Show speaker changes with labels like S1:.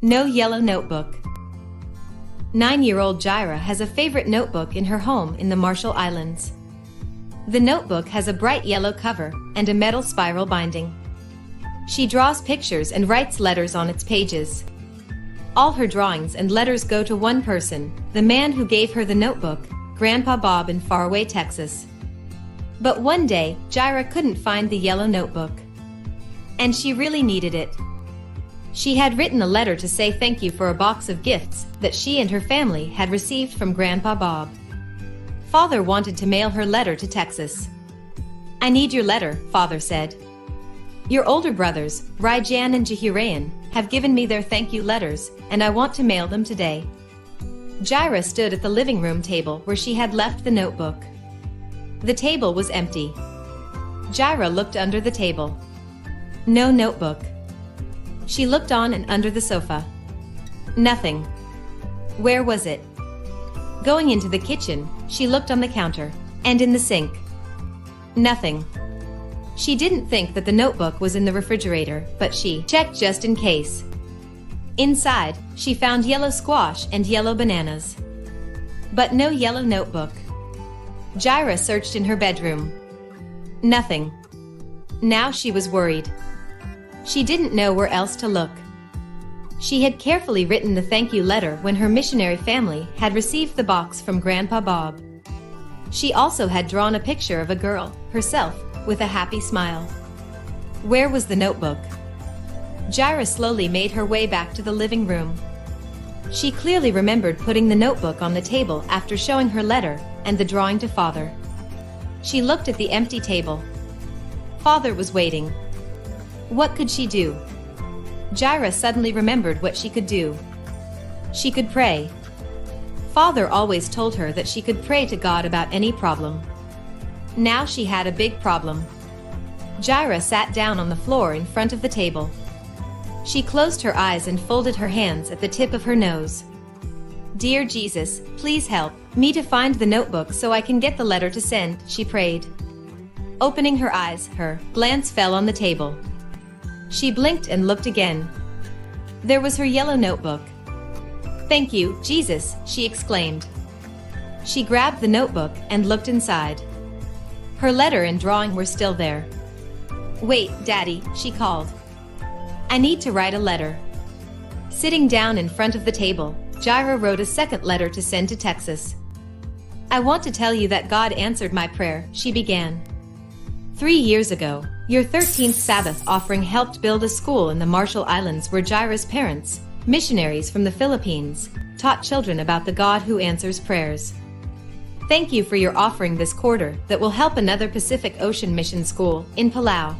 S1: No yellow notebook. 9-year-old Jaira has a favorite notebook in her home in the Marshall Islands. The notebook has a bright yellow cover and a metal spiral binding. She draws pictures and writes letters on its pages. All her drawings and letters go to one person, the man who gave her the notebook, Grandpa Bob in faraway Texas. But one day, Jaira couldn't find the yellow notebook. And she really needed it. She had written a letter to say thank you for a box of gifts that she and her family had received from Grandpa Bob. Father wanted to mail her letter to Texas. "I need your letter," Father said. "Your older brothers, Raijan and Jahirayan, have given me their thank you letters, and I want to mail them today." Jaira stood at the living room table where she had left the notebook. The table was empty. Jaira looked under the table. No notebook. She looked on and under the sofa. Nothing. Where was it? Going into the kitchen, she looked on the counter and in the sink. Nothing. She didn't think that the notebook was in the refrigerator, but she checked just in case. Inside, she found yellow squash and yellow bananas. But no yellow notebook. Jaira searched in her bedroom. Nothing. Now she was worried. She didn't know where else to look. She had carefully written the thank you letter when her missionary family had received the box from Grandpa Bob. She also had drawn a picture of a girl, herself, with a happy smile. Where was the notebook? Jaira slowly made her way back to the living room. She clearly remembered putting the notebook on the table after showing her letter and the drawing to Father. She looked at the empty table. Father was waiting. What could she do? Jaira suddenly remembered what she could do. She could pray. Father always told her that she could pray to God about any problem. Now she had a big problem. Jaira sat down on the floor in front of the table. She closed her eyes and folded her hands at the tip of her nose. "Dear Jesus, please help me to find the notebook so I can get the letter to send," she prayed. Opening her eyes, her glance fell on the table. She blinked and looked again. There was her yellow notebook. "Thank you, Jesus," she exclaimed. She grabbed the notebook and looked inside. Her letter and drawing were still there. "Wait, Daddy," she called. "I need to write a letter." Sitting down in front of the table, Jaira wrote a second letter to send to Texas. "I want to tell you that God answered my prayer," she began. 3 years ago, your 13th Sabbath offering helped build a school in the Marshall Islands where Jaira's parents, missionaries from the Philippines, taught children about the God who answers prayers. Thank you for your offering this quarter that will help another Pacific Ocean mission school in Palau.